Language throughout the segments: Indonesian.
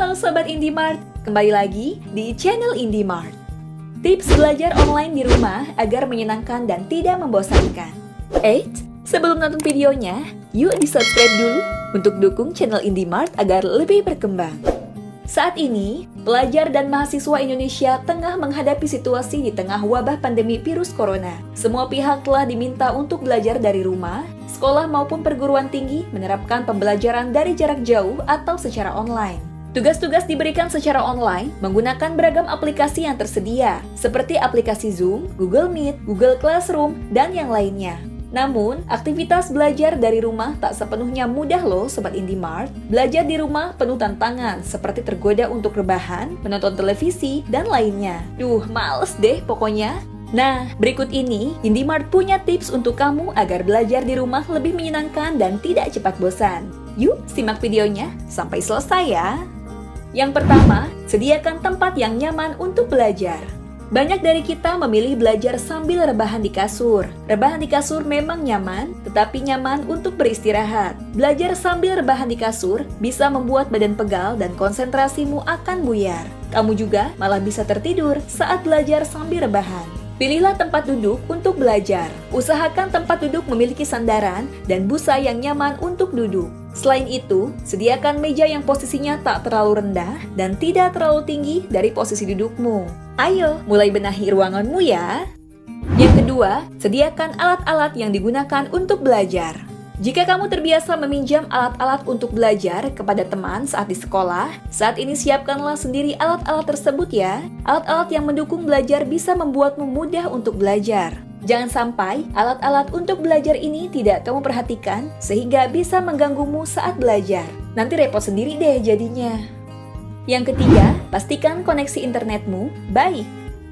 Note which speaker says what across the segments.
Speaker 1: Halo Sobat IndiMart, kembali lagi di channel IndiMart. Tips belajar online di rumah agar menyenangkan dan tidak membosankan. Sebelum nonton videonya, yuk di-subscribe dulu untuk dukung channel IndiMart agar lebih berkembang. Saat ini, pelajar dan mahasiswa Indonesia tengah menghadapi situasi di tengah wabah pandemi virus corona. Semua pihak telah diminta untuk belajar dari rumah, sekolah maupun perguruan tinggi menerapkan pembelajaran dari jarak jauh atau secara online. Tugas-tugas diberikan secara online menggunakan beragam aplikasi yang tersedia, seperti aplikasi Zoom, Google Meet, Google Classroom, dan yang lainnya. Namun, aktivitas belajar dari rumah tak sepenuhnya mudah loh Sobat IndiMart. Belajar di rumah penuh tantangan, seperti tergoda untuk rebahan, menonton televisi, dan lainnya. Males deh pokoknya. Nah, berikut ini IndiMart punya tips untuk kamu agar belajar di rumah lebih menyenangkan dan tidak cepat bosan. Yuk, simak videonya sampai selesai ya. Yang pertama, sediakan tempat yang nyaman untuk belajar. Banyak dari kita memilih belajar sambil rebahan di kasur. Rebahan di kasur memang nyaman, tetapi nyaman untuk beristirahat. Belajar sambil rebahan di kasur bisa membuat badan pegal dan konsentrasimu akan buyar. Kamu juga malah bisa tertidur saat belajar sambil rebahan. Pilihlah tempat duduk untuk belajar. Usahakan tempat duduk memiliki sandaran dan busa yang nyaman untuk duduk. Selain itu, sediakan meja yang posisinya tak terlalu rendah dan tidak terlalu tinggi dari posisi dudukmu. Ayo, mulai benahi ruanganmu ya. Yang kedua, sediakan alat-alat yang digunakan untuk belajar. Jika kamu terbiasa meminjam alat-alat untuk belajar kepada teman saat di sekolah, saat ini siapkanlah sendiri alat-alat tersebut ya. Alat-alat yang mendukung belajar bisa membuatmu mudah untuk belajar. Jangan sampai alat-alat untuk belajar ini tidak kamu perhatikan sehingga bisa mengganggumu saat belajar. Nanti repot sendiri deh jadinya. Yang ketiga, pastikan koneksi internetmu baik.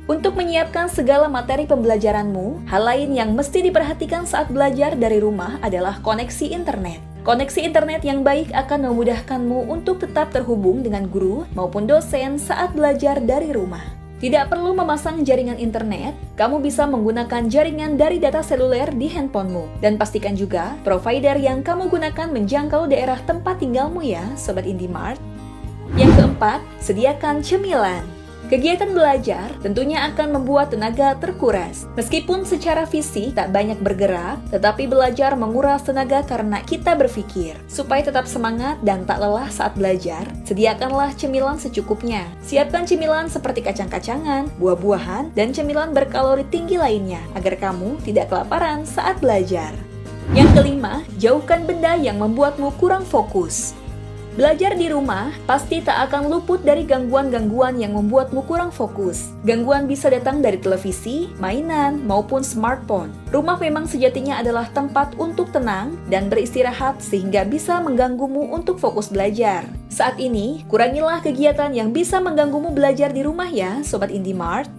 Speaker 1: Untuk menyiapkan segala materi pembelajaranmu, hal lain yang mesti diperhatikan saat belajar dari rumah adalah koneksi internet. Koneksi internet yang baik akan memudahkanmu untuk tetap terhubung dengan guru maupun dosen saat belajar dari rumah. Tidak perlu memasang jaringan internet, kamu bisa menggunakan jaringan dari data seluler di handphonemu. Dan pastikan juga provider yang kamu gunakan menjangkau daerah tempat tinggalmu ya, Sobat IndiMart. Yang keempat, sediakan cemilan. Kegiatan belajar tentunya akan membuat tenaga terkuras. Meskipun secara fisik tak banyak bergerak, tetapi belajar menguras tenaga karena kita berpikir. Supaya tetap semangat dan tak lelah saat belajar, sediakanlah cemilan secukupnya. Siapkan cemilan seperti kacang-kacangan, buah-buahan, dan cemilan berkalori tinggi lainnya, agar kamu tidak kelaparan saat belajar. Yang kelima, jauhkan benda yang membuatmu kurang fokus. Belajar di rumah pasti tak akan luput dari gangguan-gangguan yang membuatmu kurang fokus. Gangguan bisa datang dari televisi, mainan, maupun smartphone. Rumah memang sejatinya adalah tempat untuk tenang dan beristirahat sehingga bisa mengganggumu untuk fokus belajar. Saat ini, kurangilah kegiatan yang bisa mengganggumu belajar di rumah ya, Sobat IndiMart.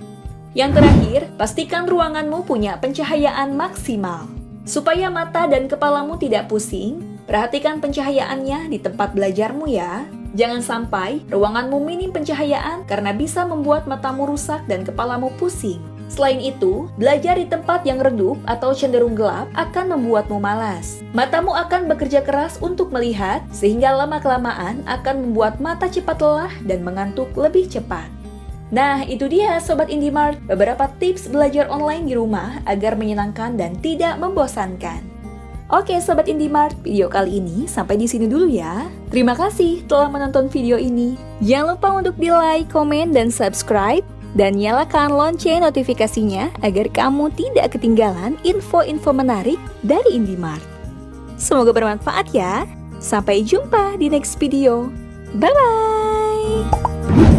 Speaker 1: Yang terakhir, pastikan ruanganmu punya pencahayaan maksimal. Supaya mata dan kepalamu tidak pusing, perhatikan pencahayaannya di tempat belajarmu ya. Jangan sampai ruanganmu minim pencahayaan karena bisa membuat matamu rusak dan kepalamu pusing. Selain itu, belajar di tempat yang redup atau cenderung gelap akan membuatmu malas. Matamu akan bekerja keras untuk melihat, sehingga lama-kelamaan akan membuat mata cepat lelah dan mengantuk lebih cepat. Nah, itu dia Sobat IndiMart, beberapa tips belajar online di rumah agar menyenangkan dan tidak membosankan. Oke Sobat IndiMart, video kali ini sampai di sini dulu ya. Terima kasih telah menonton video ini. Jangan lupa untuk di-like, komen, dan subscribe. Dan nyalakan lonceng notifikasinya agar kamu tidak ketinggalan info-info menarik dari IndiMart. Semoga bermanfaat ya. Sampai jumpa di next video. Bye-bye.